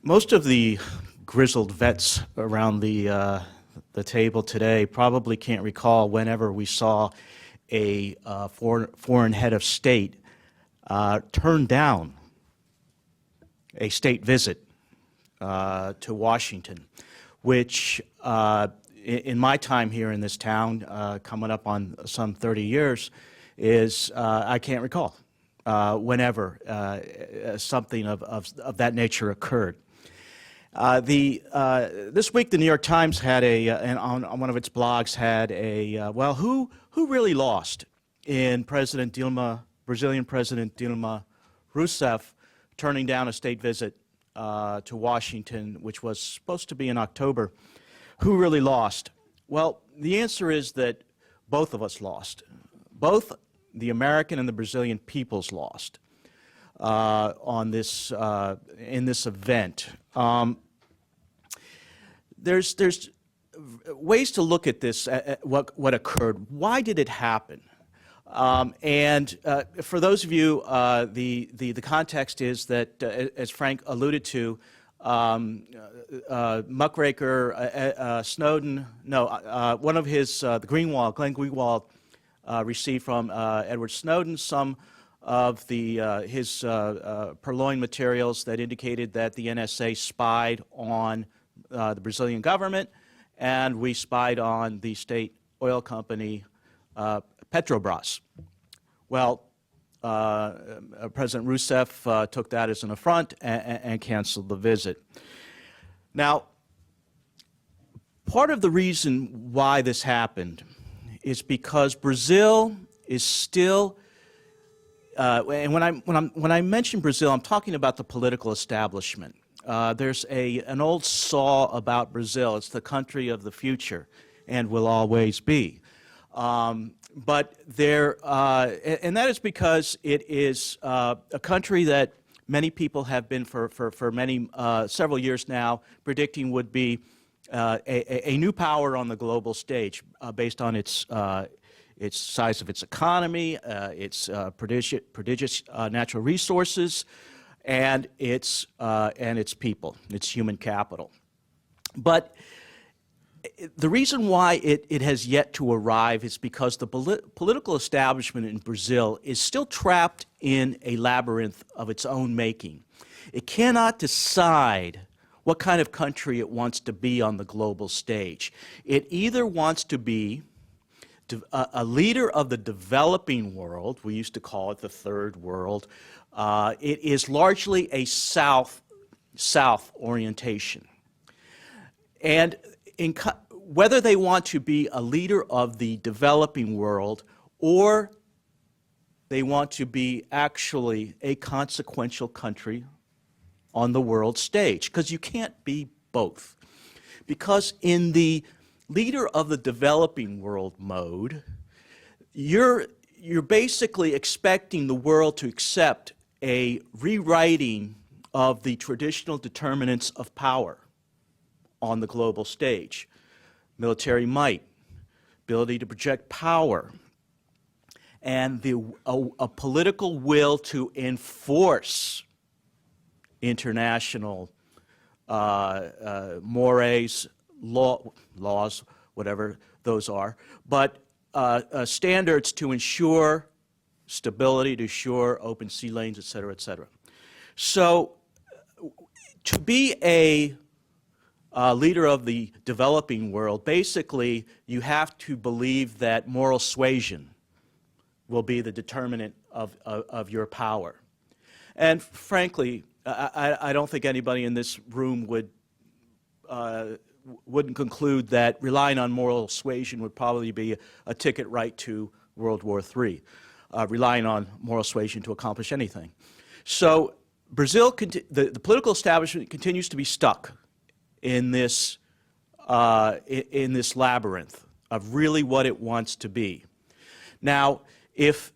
Most of the grizzled vets around the table today probably can't recall whenever we saw a foreign head of state turn down a state visit to Washington, which in my time here in this town, coming up on some 30 years, is I can't recall whenever something of that nature occurred. This week, the New York Times had and on one of its blogs had well, who really lost in Brazilian President Dilma Rousseff turning down a state visit to Washington, which was supposed to be in October. Who really lost? Well, the answer is that both of us lost. Both the American and the Brazilian peoples lost in this event. There's ways to look at this, at what occurred. Why did it happen? For those of you, the context is that, as Frank alluded to, muckraker Snowden, one of his, Glenn Greenwald, received from Edward Snowden some of his purloined materials that indicated that the NSA spied on the Brazilian government, and we spied on the state oil company Petrobras. Well, President Rousseff took that as an affront and canceled the visit. Now, part of the reason why this happened is because Brazil is still, and when I mention Brazil, I'm talking about the political establishment. There's an old saw about Brazil. It's the country of the future and will always be. But and that is because it is a country that many people have been for several years now predicting would be a new power on the global stage based on its size of its economy, its prodigious natural resources, and its people, its human capital. But the reason why it has yet to arrive is because the political establishment in Brazil is still trapped in a labyrinth of its own making. It cannot decide what kind of country it wants to be on the global stage. It either wants to be a leader of the developing world, we used to call it the third world. It is largely a South orientation. And whether they want to be a leader of the developing world or they want to be actually a consequential country on the world stage, because you can't be both. Because in the leader of the developing world mode, you're basically expecting the world to accept a rewriting of the traditional determinants of power on the global stage. Military might, ability to project power, and a political will to enforce international mores, laws, whatever those are, but standards to ensure stability, to ensure open sea lanes, et cetera, et cetera. So to be a leader of the developing world, basically you have to believe that moral suasion will be the determinant of your power. And frankly, I don't think anybody in this room wouldn't conclude that relying on moral suasion would probably be a ticket right to World War III, relying on moral suasion to accomplish anything. So Brazil, the political establishment continues to be stuck in this labyrinth of really what it wants to be. Now, if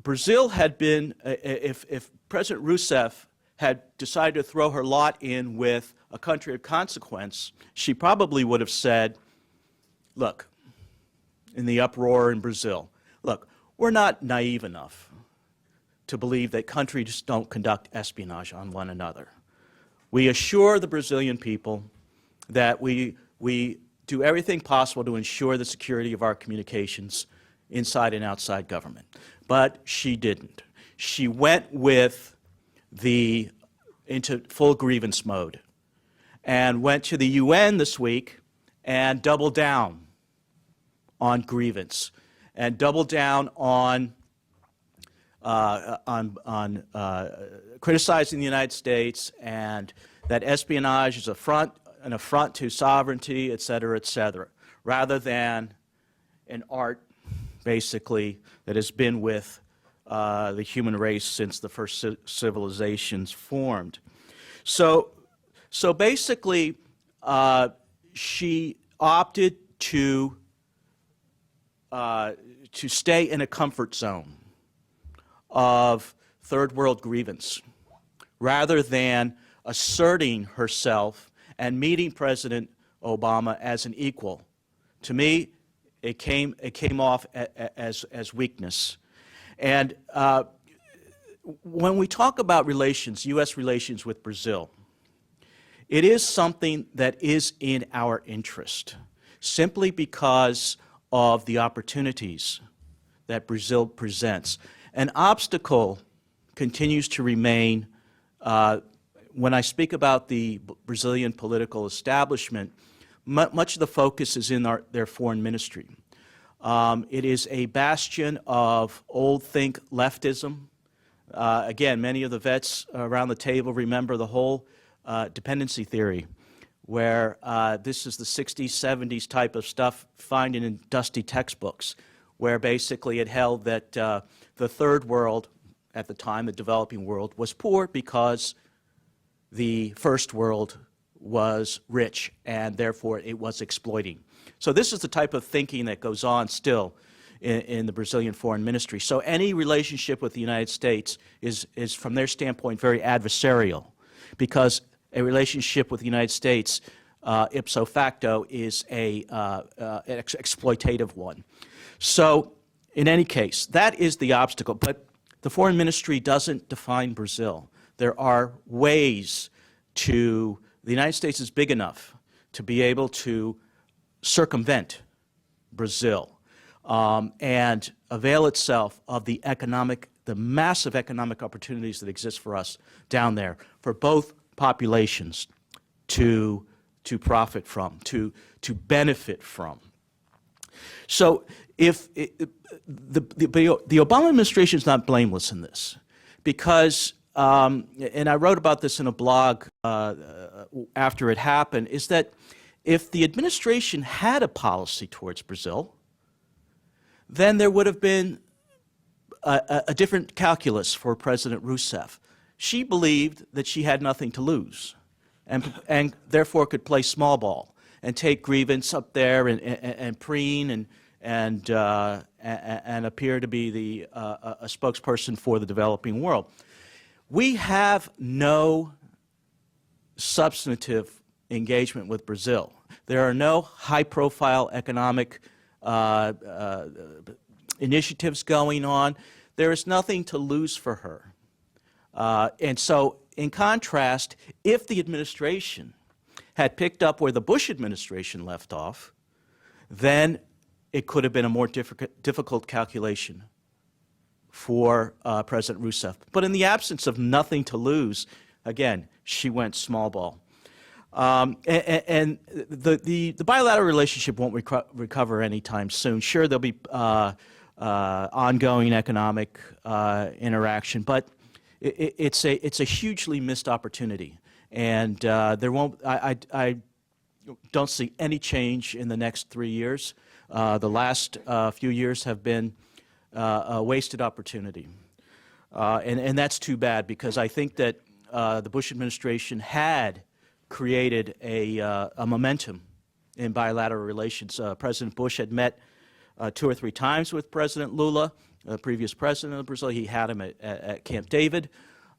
Brazil had been, if President Rousseff had decided to throw her lot in with a country of consequence, she probably would have said, look, in the uproar in Brazil, look, we're not naive enough to believe that countries don't conduct espionage on one another. We assure the Brazilian people that we do everything possible to ensure the security of our communications inside and outside government. But she didn't. She went into full grievance mode and went to the UN this week and doubled down on grievance and doubled down on criticizing the United States and that espionage is an affront to sovereignty, et cetera, rather than an art, basically, that has been with the human race since the first civilizations formed. So basically, she opted to stay in a comfort zone of third world grievance, rather than asserting herself and meeting President Obama as an equal. To me, it came off as weakness. And when we talk about relations, U.S. relations with Brazil, it is something that is in our interest, simply because of the opportunities that Brazil presents. An obstacle continues to remain. When I speak about the Brazilian political establishment, much of the focus is in their foreign ministry. It is a bastion of old think leftism. Again, many of the vets around the table remember the whole dependency theory, where this is the 60s, 70s type of stuff found in dusty textbooks, where basically it held that the third world, at the time, the developing world, was poor because the first world was rich, and therefore it was exploiting. So this is the type of thinking that goes on still in the Brazilian foreign ministry. So any relationship with the United States is from their standpoint, very adversarial, because a relationship with the United States, ipso facto, is an exploitative one. So in any case, that is the obstacle. But the foreign ministry doesn't define Brazil. There are ways the United States is big enough to be able to circumvent Brazil and avail itself of the massive economic opportunities that exist for us down there, for both populations to profit from, to benefit from. So if the Obama administration is not blameless in this, because and I wrote about this in a blog after it happened, is that if the administration had a policy towards Brazil, then there would have been a different calculus for President Rousseff. She believed that she had nothing to lose, and therefore could play small ball and take grievance up there and preen and appear to be a spokesperson for the developing world. We have no substantive engagement with Brazil. There are no high-profile economic initiatives going on. There is nothing to lose for her. And so, in contrast, if the administration had picked up where the Bush administration left off, then it could have been a more difficult calculation for President Rousseff. But in the absence of nothing to lose, again, she went small ball. And the bilateral relationship won't recover anytime soon. Sure, there'll be ongoing economic interaction, but it's a hugely missed opportunity, and there won't. I don't see any change in the next 3 years. The last few years have been a wasted opportunity, and that's too bad, because I think that the Bush administration had created a momentum in bilateral relations. President Bush had met 2 or 3 times with President Lula, the previous president of Brazil. He had him at Camp David,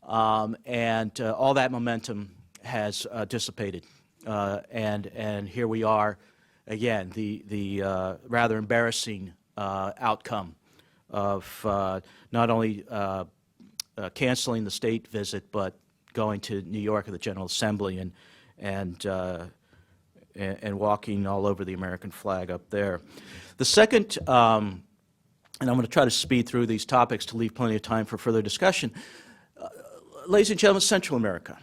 and all that momentum has dissipated. And here we are again, the rather embarrassing outcome of not only canceling the state visit, but going to New York at the General Assembly and walking all over the American flag up there. The second, and I'm going to try to speed through these topics to leave plenty of time for further discussion. Ladies and gentlemen, Central America.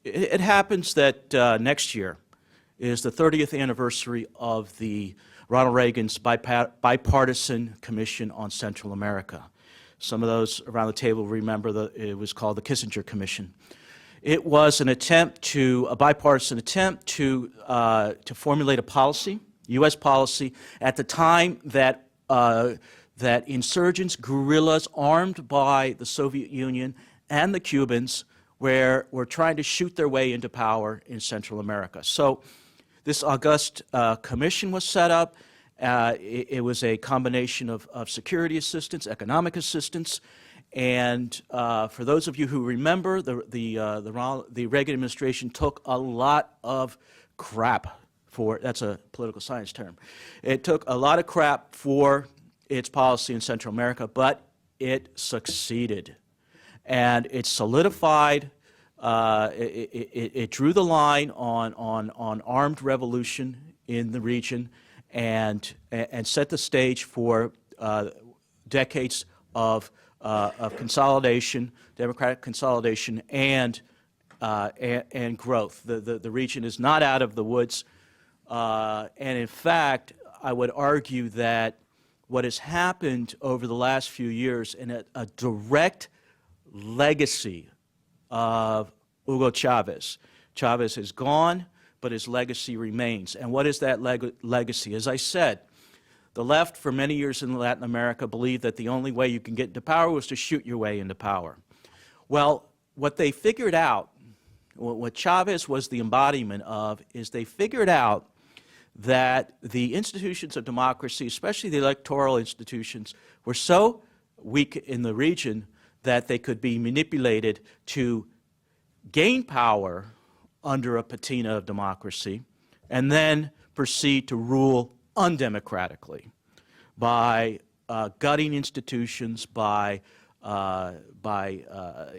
It happens that next year is the 30th anniversary of the Ronald Reagan's bipartisan commission on Central America. Some of those around the table remember it was called the Kissinger Commission. It was an a bipartisan attempt to formulate a policy, U.S. policy, at the time that that insurgents, guerrillas armed by the Soviet Union and the Cubans were trying to shoot their way into power in Central America. So this august commission was set up. It was a combination of security assistance, economic assistance, and for those of you who remember, the Reagan administration took a lot of crap for, that's a political science term, it took a lot of crap for its policy in Central America, but it succeeded. And it solidified, it drew the line on armed revolution in the region and set the stage for decades of consolidation, democratic consolidation, and growth. The region is not out of the woods, and in fact, I would argue that what has happened over the last few years, in a direct legacy of Hugo Chavez. Chavez is gone, but his legacy remains. And what is that legacy? As I said, the left, for many years in Latin America, believed that the only way you can get into power was to shoot your way into power. Well, what they figured out, what Chavez was the embodiment of, is they figured out that the institutions of democracy, especially the electoral institutions, were so weak in the region that they could be manipulated to gain power under a patina of democracy and then proceed to rule undemocratically by gutting institutions, by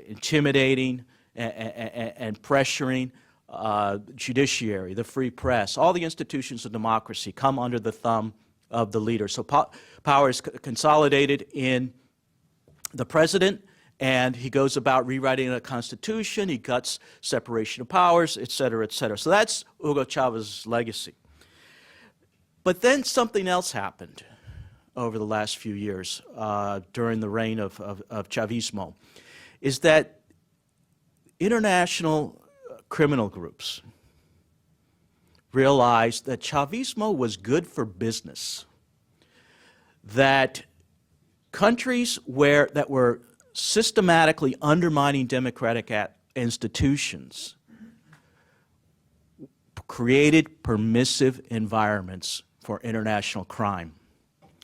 intimidating and pressuring judiciary, the free press. All the institutions of democracy come under the thumb of the leader. So power is consolidated in the president, and he goes about rewriting a constitution, he guts separation of powers, et cetera, et cetera. So that's Hugo Chávez's legacy. But then something else happened over the last few years during the reign of Chavismo, is that international criminal groups realized that Chavismo was good for business, that countries that were systematically undermining democratic institutions created permissive environments for international crime,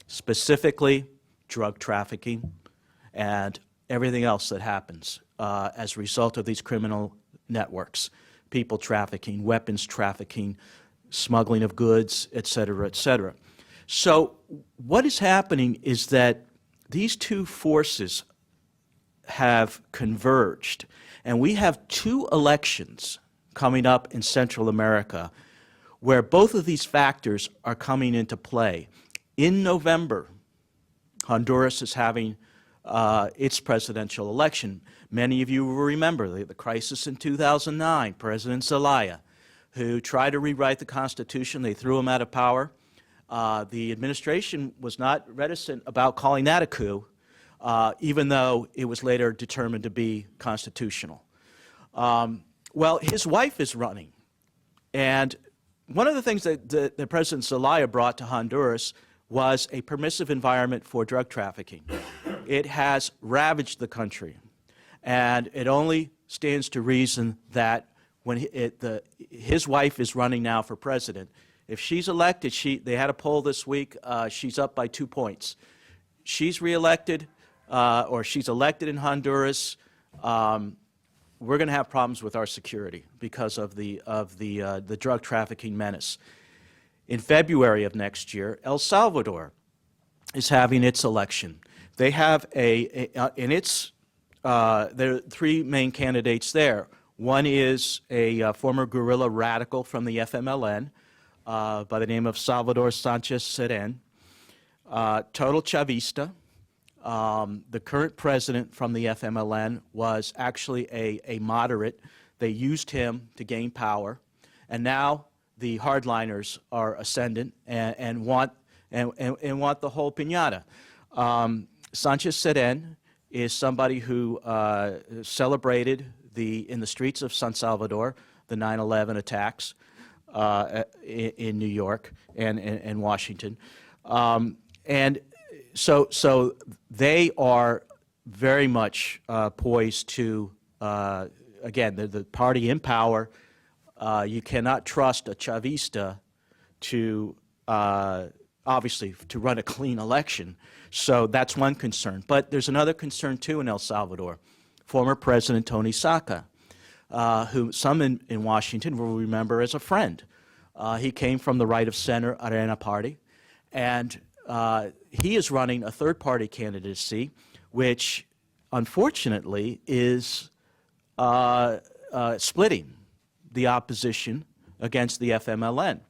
specifically drug trafficking and everything else that happens as a result of these criminal networks, people trafficking, weapons trafficking, smuggling of goods, et cetera, et cetera. So what is happening is that these two forces have converged, and we have two elections coming up in Central America where both of these factors are coming into play. In November, Honduras is having its presidential election. Many of you will remember the crisis in 2009, President Zelaya, who tried to rewrite the Constitution. They threw him out of power. The administration was not reticent about calling that a coup, even though it was later determined to be constitutional. Well, his wife is running, and one of the things that President Zelaya brought to Honduras was a permissive environment for drug trafficking. It has ravaged the country, and it only stands to reason that when his wife is running now for president, if she's elected, they had a poll this week, she's up by 2 points. She's reelected, or she's elected in Honduras, we're going to have problems with our security because of the drug trafficking menace. In February of next year, El Salvador is having its election. They have in its there are three main candidates there. One is a former guerrilla radical from the FMLN by the name of Salvador Sanchez Seren, total Chavista. The current president from the FMLN was actually a moderate. They used him to gain power, and now the hardliners are ascendant and want the whole piñata. Sanchez Seren is somebody who celebrated in the streets of San Salvador the 9/11 attacks in New York and Washington, and so they are very much poised to again the party in power. You cannot trust a Chavista to obviously to run a clean election. So that's one concern. But there's another concern too in El Salvador. Former President Tony Saca, who some in Washington will remember as a friend. He came from the right of center Arena Party, and he is running a third-party candidacy, which unfortunately is splitting the opposition against the FMLN.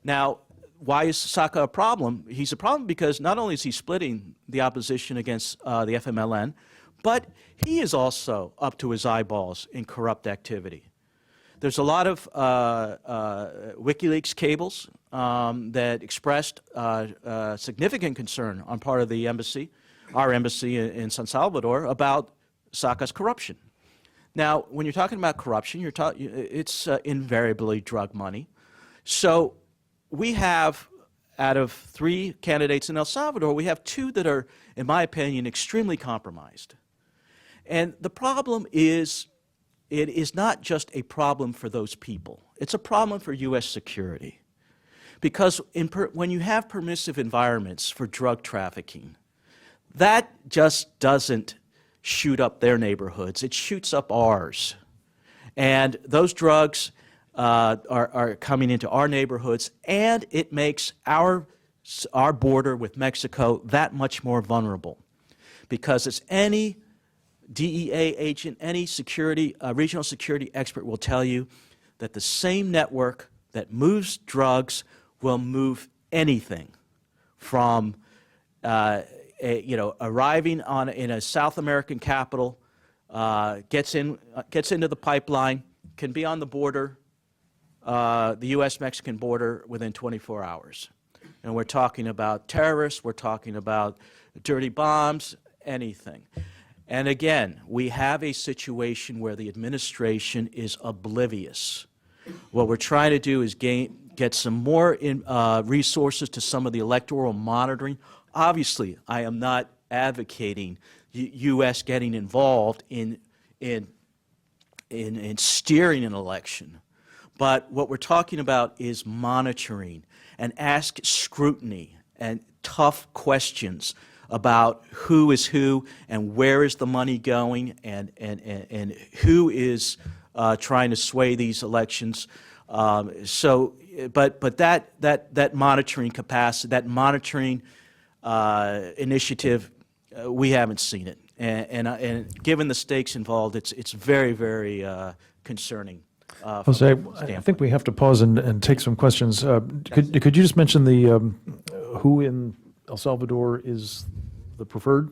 Now, why is Saca a problem? He's a problem because not only is he splitting the opposition against the FMLN, but he is also up to his eyeballs in corrupt activity. There's a lot of WikiLeaks cables that expressed significant concern on part of the embassy, our embassy in San Salvador, about Saca's corruption. Now, when you're talking about corruption, it's invariably drug money. So we have, out of three candidates in El Salvador, we have two that are, in my opinion, extremely compromised. And the problem is, it is not just a problem for those people. It's a problem for U.S. security. Because when you have permissive environments for drug trafficking, that just doesn't shoot up their neighborhoods. It shoots up ours. And those drugs are coming into our neighborhoods, and it makes our border with Mexico that much more vulnerable. Because as any DEA agent, any security, regional security expert will tell you that the same network that moves drugs will move anything from arriving in a South American capital, gets into the pipeline, can be on the border, the U.S.-Mexican border within 24 hours. And we're talking about terrorists, we're talking about dirty bombs, anything. And again, we have a situation where the administration is oblivious. What we're trying to do is get some more resources to some of the electoral monitoring. Obviously, I am not advocating U.S. getting involved in steering an election. But what we're talking about is monitoring and ask scrutiny and tough questions about who is who and where is the money going and who is trying to sway these elections. But that monitoring capacity, that monitoring initiative, we haven't seen it. And given the stakes involved, it's very, very concerning. Jose, I think we have to pause and take some questions. Could you just mention the who in El Salvador is the preferred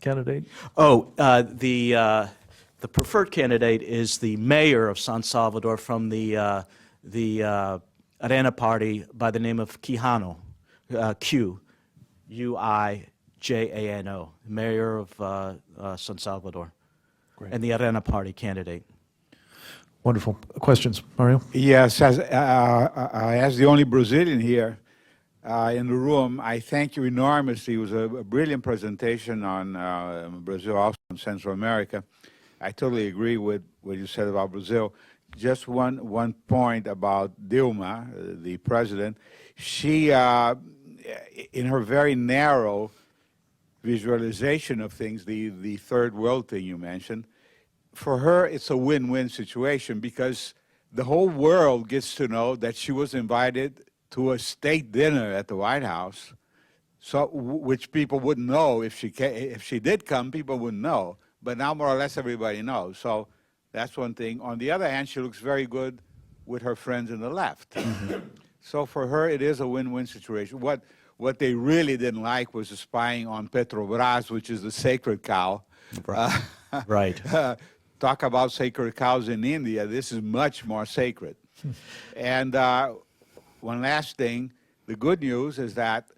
candidate? Oh, the preferred candidate is the mayor of San Salvador from the Arena Party by the name of Quijano, Q-U-I-J-A-N-O, mayor of San Salvador. Great. And the Arena Party candidate. Wonderful. Questions, Mario? Yes, as the only Brazilian here in the room, I thank you enormously. It was a brilliant presentation on Brazil, also in Central America. I totally agree with what you said about Brazil. Just one point about Dilma, the president. She, in her very narrow visualization of things, the third world thing you mentioned, for her, it's a win-win situation because the whole world gets to know that she was invited to a state dinner at the White House, so which people wouldn't know if she did come. People wouldn't know, but now more or less everybody knows. So that's one thing. On the other hand, she looks very good with her friends in the left. So for her, it is a win-win situation. What they really didn't like was the spying on Petrobras, which is the sacred cow. Right. Right. Talk about sacred cows in India. This is much more sacred. And one last thing, the good news is that,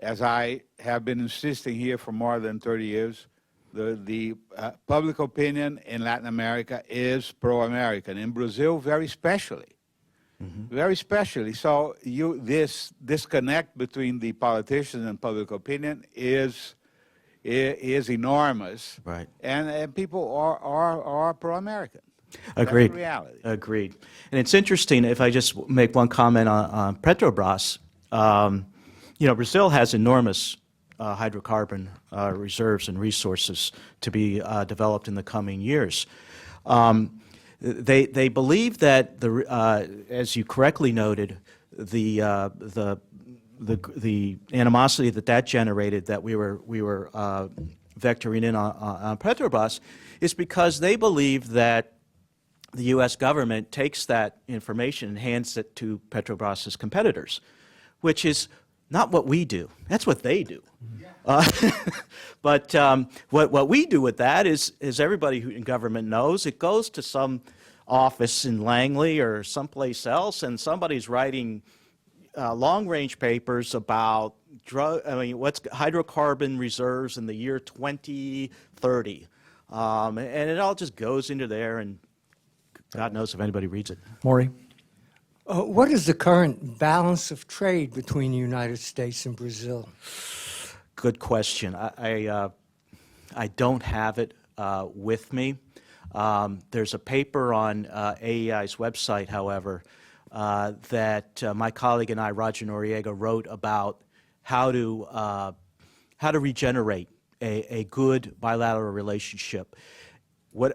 as I have been insisting here for more than 30 years, the public opinion in Latin America is pro-American. In Brazil, very specially. Very specially. So this disconnect between the politicians and public opinion is enormous. Right. And people are pro-American. Agreed. That's the reality. Agreed. And it's interesting, if I just make one comment on Petrobras, Brazil has enormous hydrocarbon reserves and resources to be developed in the coming years. They believe that, as you correctly noted, the animosity that generated, that we were vectoring in on Petrobras, is because they believe that the U.S. government takes that information and hands it to Petrobras's competitors, which is not what we do. That's what they do. But what we do with that is everybody who in government knows, it goes to some office in Langley or someplace else, and somebody's writing long-range papers about what's hydrocarbon reserves in the year 2030, and it all just goes into there, and God knows if anybody reads it. Maury? What is the current balance of trade between the United States and Brazil? Good question. I don't have it with me. There's a paper on AEI's website, however, that my colleague and I, Roger Noriega, wrote about how to regenerate a good bilateral relationship.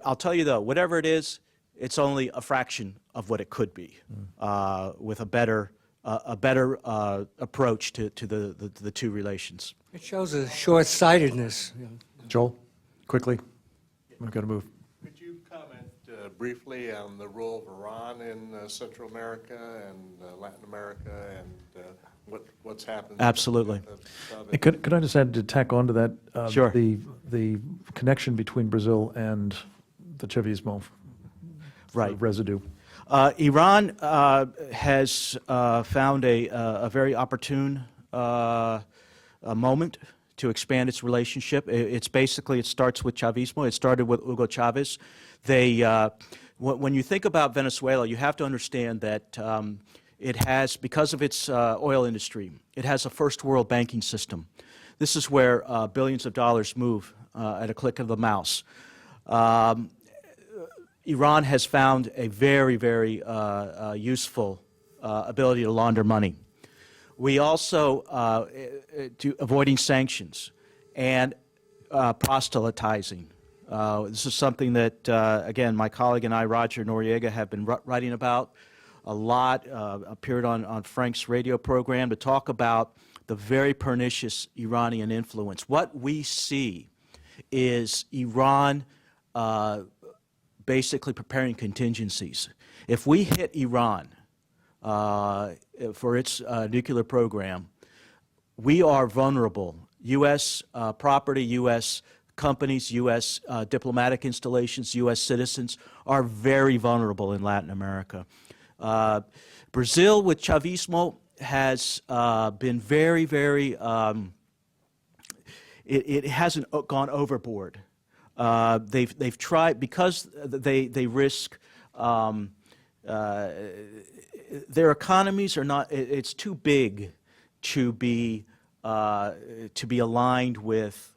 I'll tell you though, whatever it is, it's only a fraction of what it could be, with a better approach to the two relations. It shows a short-sightedness. Joel, quickly. We've got to move. Could you comment briefly on the role of Iran in Central America and Latin America, and what's happened? Absolutely. Hey, could I just add to tack on to that? Sure. The connection between Brazil and the Chavismo Right. residue. Iran has found a very opportune moment to expand its relationship. It starts with Chavismo. It started with Hugo Chavez. When you think about Venezuela, you have to understand that it has, because of its oil industry, it has a first world banking system. This is where billions of dollars move at a click of the mouse. Iran has found a very, very useful ability to launder money. We also, avoiding sanctions and proselytizing. This is something that, again, my colleague and I, Roger Noriega, have been writing about a lot, appeared on Frank's radio program to talk about the very pernicious Iranian influence. What we see is Iran basically preparing contingencies. If we hit Iran for its nuclear program, we are vulnerable. U.S. property, U.S. companies, U.S. Diplomatic installations, U.S. citizens are very vulnerable in Latin America. Brazil with Chavismo has been very, very, it hasn't gone overboard. They've tried, because they risk, their economies are not, it's too big to be aligned with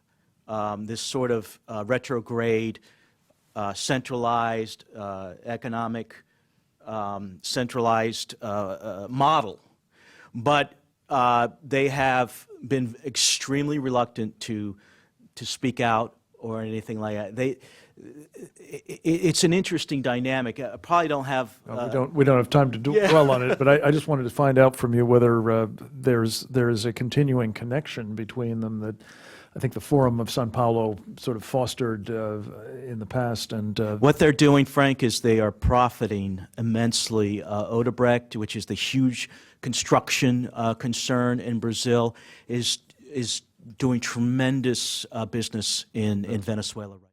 this sort of retrograde, centralized economic, centralized model. But they have been extremely reluctant to speak out or anything like that. It's an interesting dynamic. I probably don't have. We don't have time to dwell on it, but I just wanted to find out from you whether there is a continuing connection between them. That I think the Forum of Sao Paulo sort of fostered in the past, and What they're doing, Frank, is they are profiting immensely. Odebrecht, which is the huge construction concern in Brazil, is doing tremendous business in Venezuela right now.